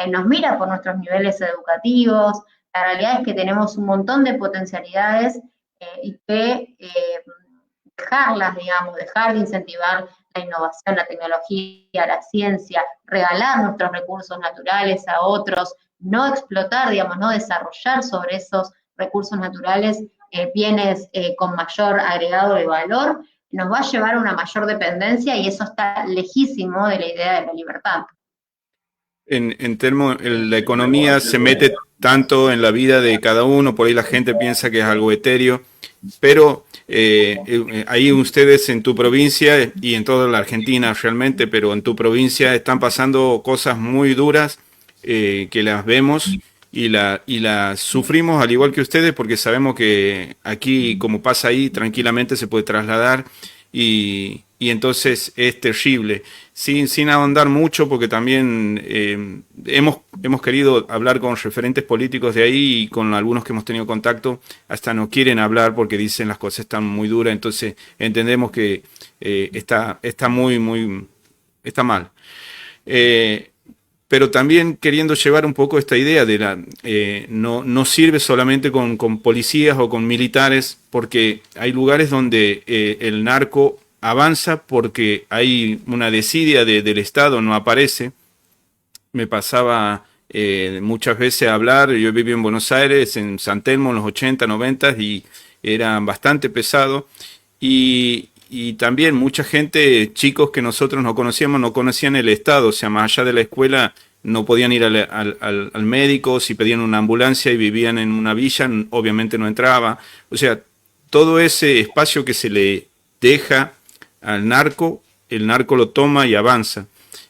nos mira por nuestros niveles educativos. La realidad es que tenemos un montón de potencialidades y que dejarlas, digamos, dejar de incentivar la innovación, la tecnología, la ciencia, regalar nuestros recursos naturales a otros, no explotar, digamos, no desarrollar sobre esos recursos naturales bienes con mayor agregado de valor, nos va a llevar a una mayor dependencia y eso está lejísimo de la idea de la libertad. La economía se mete tanto en la vida de cada uno, por ahí la gente piensa que es algo etéreo, pero ahí ustedes en tu provincia y en toda la Argentina realmente, pero en tu provincia están pasando cosas muy duras que las vemos y las sufrimos al igual que ustedes porque sabemos que aquí, como pasa ahí, tranquilamente se puede trasladar y entonces es terrible. Sin ahondar mucho, porque también hemos querido hablar con referentes políticos de ahí y con algunos que hemos tenido contacto, hasta no quieren hablar porque dicen las cosas están muy duras, entonces entendemos que está está mal. Pero también queriendo llevar un poco esta idea de no sirve solamente con policías o con militares, porque hay lugares donde el narco avanza porque hay una desidia del Estado, no aparece. Me pasaba muchas veces a hablar, yo viví en Buenos Aires, en San Telmo, en los 80, 90, y era bastante pesado. Y también mucha gente, chicos que nosotros no conocíamos, no conocían el Estado, o sea, más allá de la escuela no podían ir al médico, si pedían una ambulancia y vivían en una villa, obviamente no entraba. O sea, todo ese espacio que se le deja al narco, el narco lo toma y avanza.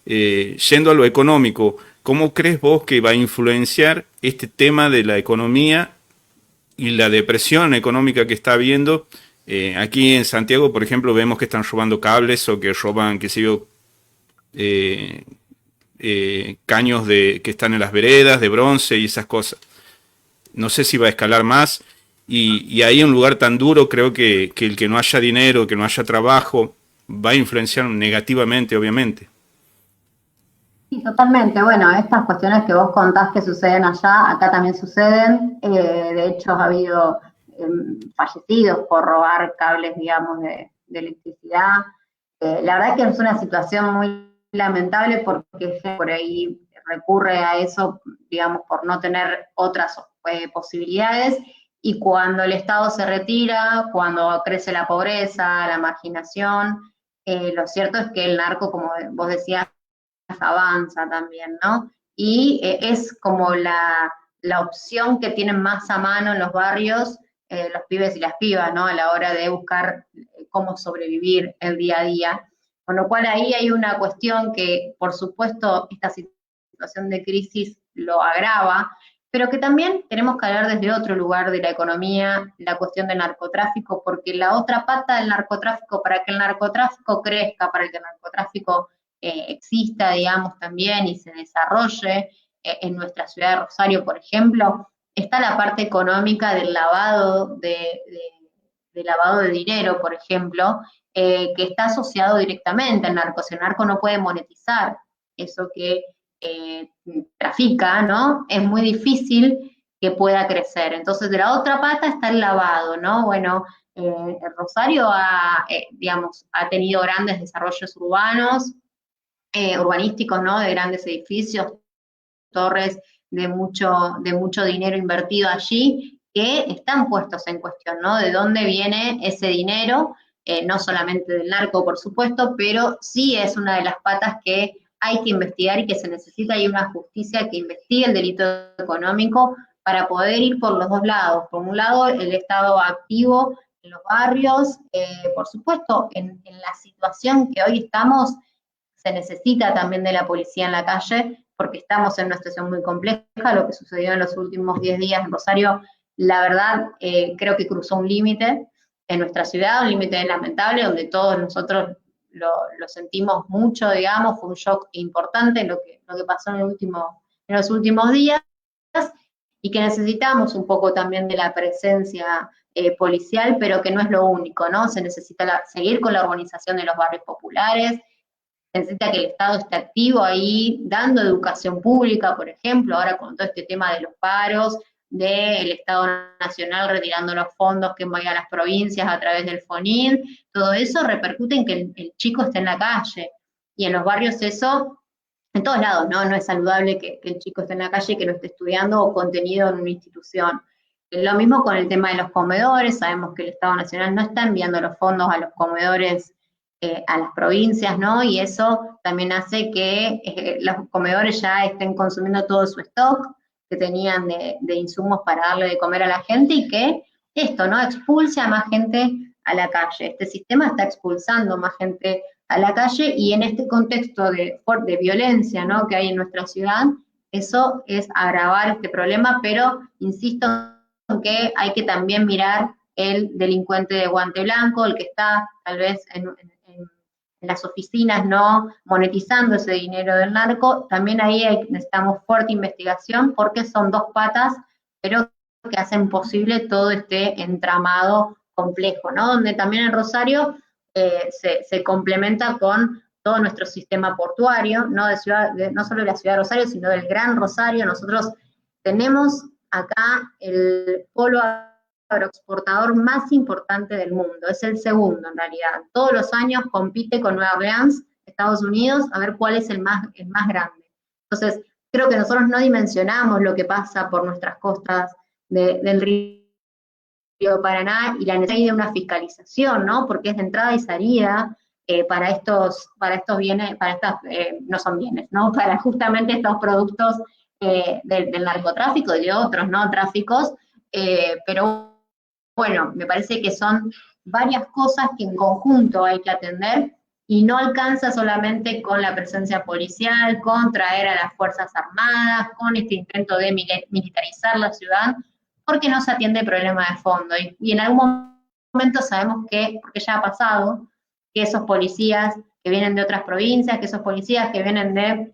Yendo a lo económico, ¿cómo crees vos que va a influenciar este tema de la economía y la depresión económica que está habiendo? Aquí en Santiago, por ejemplo, vemos que están robando cables o que roban, qué sé yo, eh, caños que están en las veredas de bronce y esas cosas. No sé si va a escalar más. Y ahí en un lugar tan duro, creo que el que no haya dinero, que no haya trabajo, va a influenciar negativamente, obviamente. Sí, totalmente. Bueno, estas cuestiones que vos contás que suceden allá, acá también suceden. De hecho, ha habido fallecidos por robar cables, digamos, de electricidad. La verdad que es una situación muy lamentable porque por ahí recurre a eso, digamos, por no tener otras posibilidades. Y cuando el Estado se retira, cuando crece la pobreza, la marginación, lo cierto es que el narco, como vos decías, avanza también, ¿no? Y es como la opción que tienen más a mano en los barrios los pibes y las pibas, ¿no? A la hora de buscar cómo sobrevivir el día a día. Con lo cual ahí hay una cuestión que, por supuesto, esta situación de crisis lo agrava, pero que también tenemos que hablar desde otro lugar de la economía, la cuestión del narcotráfico, porque la otra pata del narcotráfico, para que el narcotráfico crezca, para que el narcotráfico exista, digamos, también y se desarrolle en nuestra ciudad de Rosario, por ejemplo, está la parte económica del lavado de lavado de dinero, por ejemplo, que está asociado directamente al narco. Si el narco no puede monetizar eso que trafica, ¿no? Es muy difícil que pueda crecer. Entonces, de la otra pata está el lavado, ¿no? Bueno, Rosario digamos, ha tenido grandes desarrollos urbanos, urbanísticos, ¿no? De grandes edificios, torres de mucho dinero invertido allí, que están puestos en cuestión, ¿no? De dónde viene ese dinero, no solamente del narco, por supuesto, pero sí es una de las patas que hay que investigar y que se necesita y una justicia que investigue el delito económico para poder ir por los dos lados. Por un lado, el Estado activo en los barrios, por supuesto, en la situación que hoy estamos, se necesita también de la policía en la calle, porque estamos en una situación muy compleja. Lo que sucedió en los últimos 10 días en Rosario, la verdad, creo que cruzó un límite en nuestra ciudad, un límite lamentable, donde todos nosotros lo sentimos mucho, digamos, fue un shock importante lo que pasó en los últimos días, y que necesitamos un poco también de la presencia policial, pero que no es lo único, ¿no? Se necesita seguir con la organización de los barrios populares, se necesita que el Estado esté activo ahí, dando educación pública, por ejemplo, ahora con todo este tema de los paros, del Estado Nacional retirando los fondos que vayan a las provincias a través del FONIN, todo eso repercute en que el chico esté en la calle, y en los barrios eso, en todos lados, ¿no? No es saludable que el chico esté en la calle, que no esté estudiando o contenido en una institución. Lo mismo con el tema de los comedores, sabemos que el Estado Nacional no está enviando los fondos a los comedores, a las provincias, ¿no? Y eso también hace que los comedores ya estén consumiendo todo su stock que tenían de insumos para darle de comer a la gente, y que esto, ¿no? Expulse a más gente a la calle. Este sistema está expulsando más gente a la calle, y en este contexto de violencia, ¿no?, que hay en nuestra ciudad, eso es agravar este problema, pero insisto en que hay que también mirar el delincuente de guante blanco, el que está tal vez en las oficinas, ¿no?, monetizando ese dinero del narco. También ahí necesitamos fuerte investigación, porque son dos patas, pero que hacen posible todo este entramado complejo, ¿no? Donde también en Rosario se complementa con todo nuestro sistema portuario, ¿no? No solo de la ciudad de Rosario, sino del Gran Rosario. Nosotros tenemos acá el polo agroexportador más importante del mundo, es el segundo en realidad. Todos los años compite con Nueva Orleans, Estados Unidos, a ver cuál es el más grande. Entonces, creo que nosotros no dimensionamos lo que pasa por nuestras costas del río Paraná, y la necesidad de una fiscalización, ¿no? Porque es de entrada y salida para estos bienes, no son bienes, ¿no? Para justamente estos productos del narcotráfico y de otros, ¿no?, tráficos, pero bueno, me parece que son varias cosas que en conjunto hay que atender, y no alcanza solamente con la presencia policial, con traer a las Fuerzas Armadas, con este intento de militarizar la ciudad, porque no se atiende el problema de fondo. Y en algún momento sabemos que, porque ya ha pasado, que esos policías que vienen de otras provincias, que esos policías que vienen de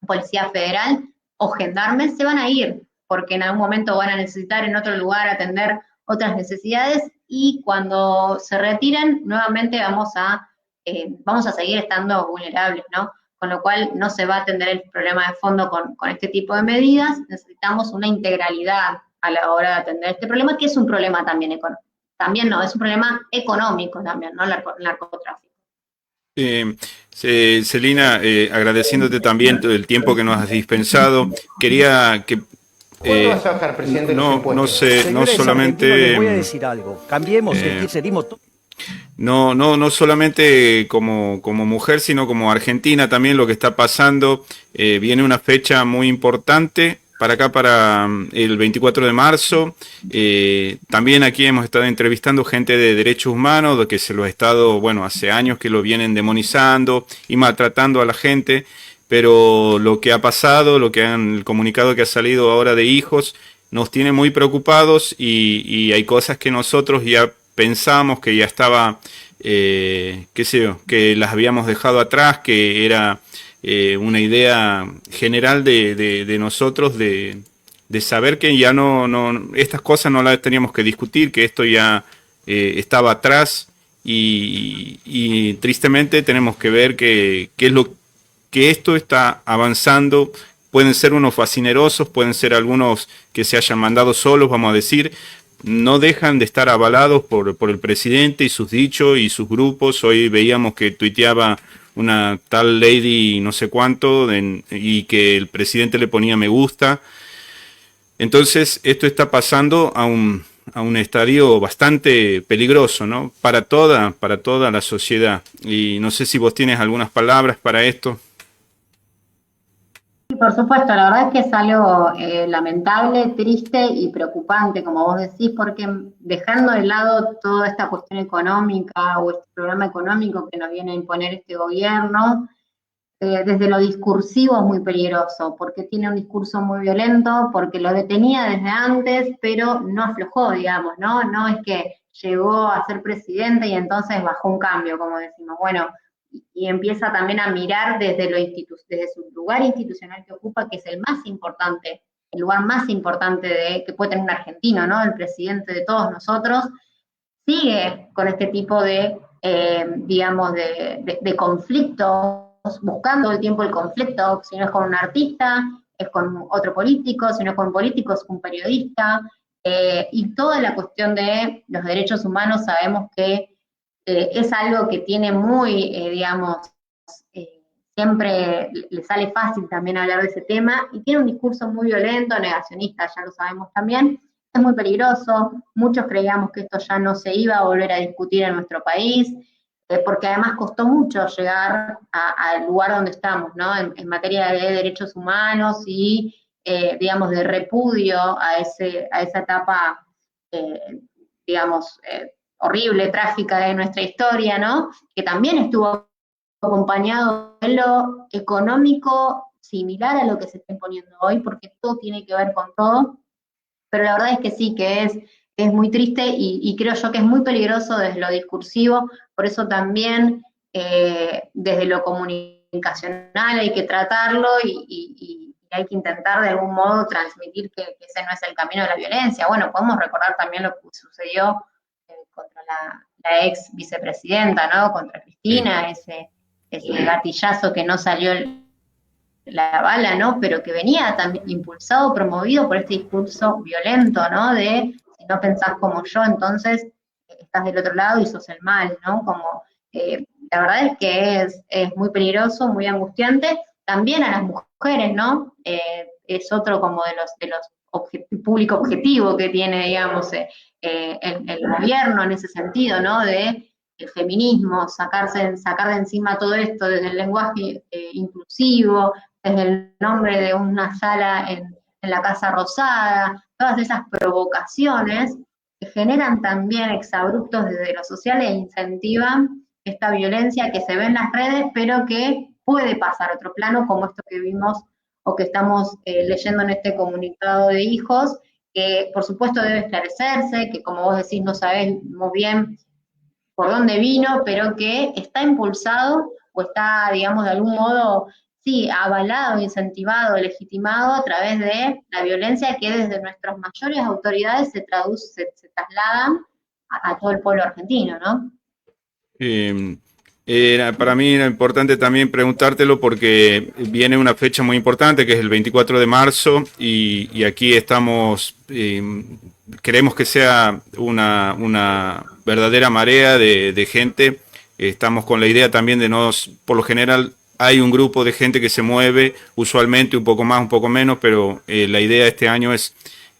Policía Federal o gendarmes se van a ir, porque en algún momento van a necesitar en otro lugar atender otras necesidades, y cuando se retiren nuevamente vamos a seguir estando vulnerables, ¿no? Con lo cual no se va a atender el problema de fondo con este tipo de medidas. Necesitamos una integralidad a la hora de atender este problema, que es un problema también económico. También no, es un problema económico también, ¿no? El narcotráfico. Celina, agradeciéndote también todo el tiempo que nos has dispensado, quería que ¿Cuándo vas a bajar, presidente, los no impuestos? sé, no Señores argentinos, les voy a solamente decir algo. Cambiemos el kirchnerismo. no solamente como mujer, sino como argentina también lo que está pasando. Viene una fecha muy importante para acá, para el 24 de marzo. También aquí hemos estado entrevistando gente de derechos humanos, de que se los ha estado, bueno, hace años que lo vienen demonizando y maltratando a la gente, pero lo que ha pasado, el comunicado que ha salido ahora de Hijos, nos tiene muy preocupados, y hay cosas que nosotros ya pensamos que ya estaba, qué sé yo, que las habíamos dejado atrás, que era una idea general de nosotros de saber que ya no estas cosas no las teníamos que discutir, que esto ya estaba atrás, y tristemente tenemos que ver que es lo que esto está avanzando. Pueden ser unos fascinerosos, pueden ser algunos que se hayan mandado solos, vamos a decir, no dejan de estar avalados por el presidente y sus dichos y sus grupos. Hoy veíamos que tuiteaba una tal lady no sé cuánto, y que el presidente le ponía me gusta. Entonces esto está pasando a un estadio bastante peligroso, ¿no? Para toda la sociedad. Y no sé si vos tienes algunas palabras para esto. Sí, por supuesto, la verdad es que es algo lamentable, triste y preocupante, como vos decís, porque dejando de lado toda esta cuestión económica o este programa económico que nos viene a imponer este gobierno, desde lo discursivo es muy peligroso, porque tiene un discurso muy violento, porque lo detenía desde antes, pero no aflojó, digamos, ¿no? No es que llegó a ser presidente y entonces bajó un cambio, como decimos. Bueno, y empieza también a mirar desde su lugar institucional que ocupa, que es el más importante, el lugar más importante que puede tener un argentino, ¿no? El presidente de todos nosotros, sigue con este tipo de, digamos, de conflictos, buscando todo el tiempo el conflicto, si no es con un artista, es con otro político, si no es con un político, es con un periodista, y toda la cuestión de los derechos humanos sabemos que es algo que tiene muy, digamos, siempre le sale fácil también hablar de ese tema, y tiene un discurso muy violento, negacionista, ya lo sabemos también. Es muy peligroso, muchos creíamos que esto ya no se iba a volver a discutir en nuestro país, porque además costó mucho llegar al lugar donde estamos, ¿no? En materia de derechos humanos y, digamos, de repudio a esa etapa, digamos, horrible, trágica de nuestra historia, ¿no? Que también estuvo acompañado de lo económico similar a lo que se está imponiendo hoy, porque todo tiene que ver con todo, pero la verdad es que sí, que es muy triste y creo yo que es muy peligroso desde lo discursivo, por eso también desde lo comunicacional hay que tratarlo y hay que intentar de algún modo transmitir que ese no es el camino de la violencia. Bueno, podemos recordar también lo que sucedió contra la ex vicepresidenta, ¿no? Contra Cristina, ese gatillazo que no salió la bala, ¿no? Pero que venía también impulsado, promovido por este discurso violento, ¿no? De si no pensás como yo, entonces estás del otro lado y sos el mal, ¿no? Como, la verdad es que es muy peligroso, muy angustiante, también a las mujeres, ¿no? Es otro como de los público objetivo que tiene, digamos, el gobierno en ese sentido, ¿no? De el feminismo, sacar de encima todo esto desde el lenguaje inclusivo, desde el nombre de una sala en la Casa Rosada, todas esas provocaciones que generan también exabruptos desde lo social e incentivan esta violencia que se ve en las redes, pero que puede pasar a otro plano, como esto que vimos o que estamos leyendo en este comunicado de hijos, que por supuesto debe esclarecerse, que como vos decís no sabemos bien por dónde vino, pero que está impulsado o está, digamos, de algún modo, sí, avalado, incentivado, legitimado a través de la violencia que desde nuestras mayores autoridades se trasladan a todo el pueblo argentino, ¿no? Para mí era importante también preguntártelo porque viene una fecha muy importante que es el 24 de marzo y aquí estamos, queremos que sea una verdadera marea de gente. Estamos con la idea también de por lo general hay un grupo de gente que se mueve, usualmente un poco más, un poco menos, pero la idea este año es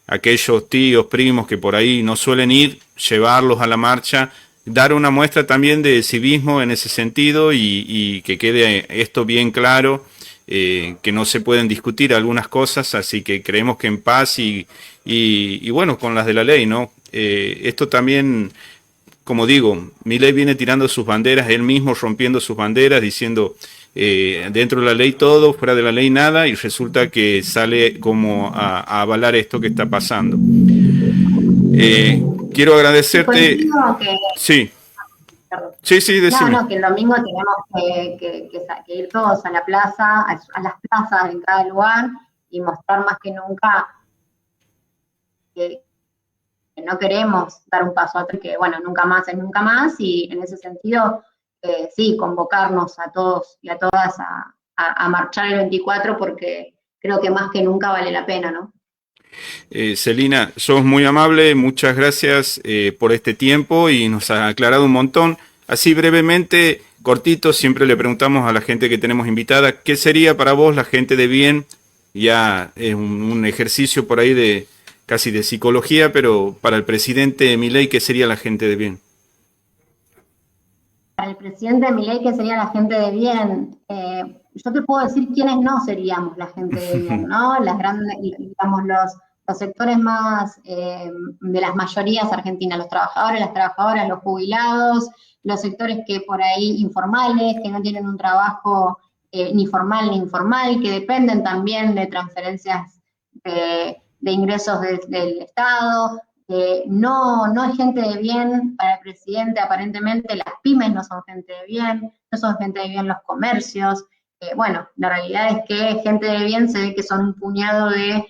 aquellos tíos, primos que por ahí no suelen ir, llevarlos a la marcha, dar una muestra también de civismo en ese sentido y que quede esto bien claro, que no se pueden discutir algunas cosas, así que creemos que en paz y bueno, con las de la ley, ¿no? Esto también, como digo, Milei viene tirando sus banderas, él mismo rompiendo sus banderas, diciendo dentro de la ley todo, fuera de la ley nada, y resulta que sale como a avalar esto que está pasando. Quiero agradecerte. Sí. Sí, decime. No, que el domingo tenemos que ir todos a la plaza, a las plazas en cada lugar y mostrar más que nunca que no queremos dar un paso atrás, que bueno, nunca más es nunca más, y en ese sentido, sí, convocarnos a todos y a todas a marchar el 24 porque creo que más que nunca vale la pena, ¿no? Celina, sos muy amable, muchas gracias por este tiempo y nos has aclarado un montón. Así brevemente, cortito, siempre le preguntamos a la gente que tenemos invitada, ¿qué sería para vos la gente de bien? Ya es un ejercicio por ahí de casi de psicología, pero para el presidente Milei, ¿qué sería la gente de bien? Para el presidente Milei, ¿qué sería la gente de bien? Yo te puedo decir quiénes no seríamos la gente de bien, ¿no? Las grandes, digamos, los sectores más de las mayorías argentinas, los trabajadores, las trabajadoras, los jubilados, los sectores que por ahí informales, que no tienen un trabajo ni formal ni informal, que dependen también de transferencias de ingresos del Estado. No es gente de bien para el presidente, aparentemente las pymes no son gente de bien, no son gente de bien los comercios. Bueno, la realidad es que gente de bien se ve que son un puñado de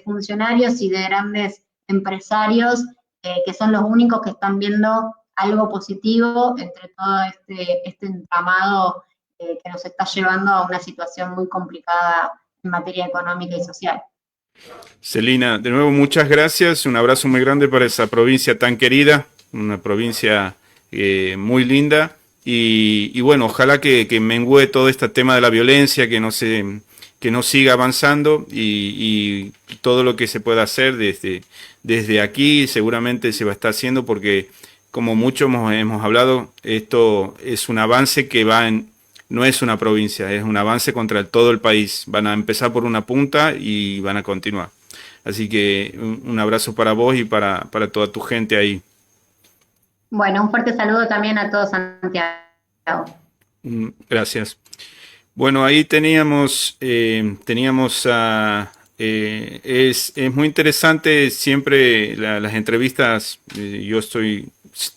funcionarios y de grandes empresarios que son los únicos que están viendo algo positivo entre todo este entramado que nos está llevando a una situación muy complicada en materia económica y social. Celina, de nuevo muchas gracias, un abrazo muy grande para esa provincia tan querida, una provincia muy linda y bueno, ojalá que mengue todo este tema de la violencia, que no siga avanzando y todo lo que se pueda hacer desde aquí seguramente se va a estar haciendo porque como muchos hemos hablado, esto es un avance que no es una provincia, es un avance contra todo el país. Van a empezar por una punta y van a continuar. Así que un abrazo para vos y para toda tu gente ahí. Bueno, un fuerte saludo también a todos, Santiago. Gracias. Bueno, ahí teníamos es muy interesante siempre las entrevistas. Yo estoy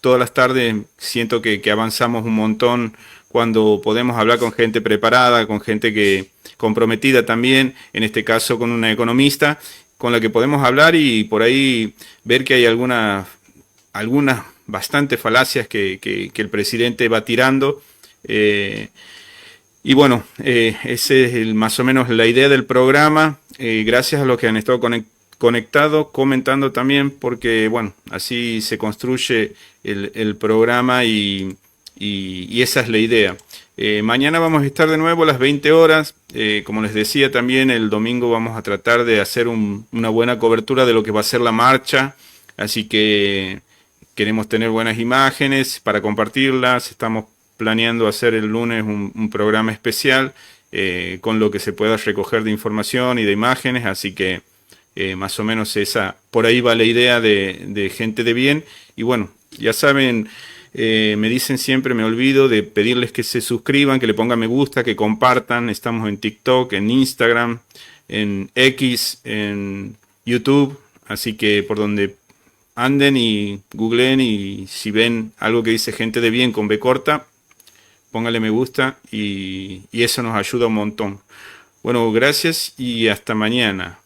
todas las tardes, siento que avanzamos un montón cuando podemos hablar con gente preparada, con gente comprometida también, en este caso con una economista, con la que podemos hablar y por ahí ver que hay algunas bastantes falacias que el presidente va tirando. Y bueno, ese es más o menos la idea del programa. Gracias a los que han estado conectados, comentando también, porque bueno, así se construye el programa y esa es la idea. Mañana vamos a estar de nuevo a las 20 horas. Como les decía también, el domingo vamos a tratar de hacer una buena cobertura de lo que va a ser la marcha. Así que queremos tener buenas imágenes para compartirlas. Estamos planeando hacer el lunes un programa especial con lo que se pueda recoger de información y de imágenes. Así que más o menos por ahí va la idea de gente de bien. Y bueno, ya saben... me dicen siempre, me olvido de pedirles que se suscriban, que le pongan me gusta, que compartan. Estamos en TikTok, en Instagram, en X, en YouTube. Así que por donde anden y googleen y si ven algo que dice gente de bien con B corta, póngale me gusta y eso nos ayuda un montón. Bueno, gracias y hasta mañana.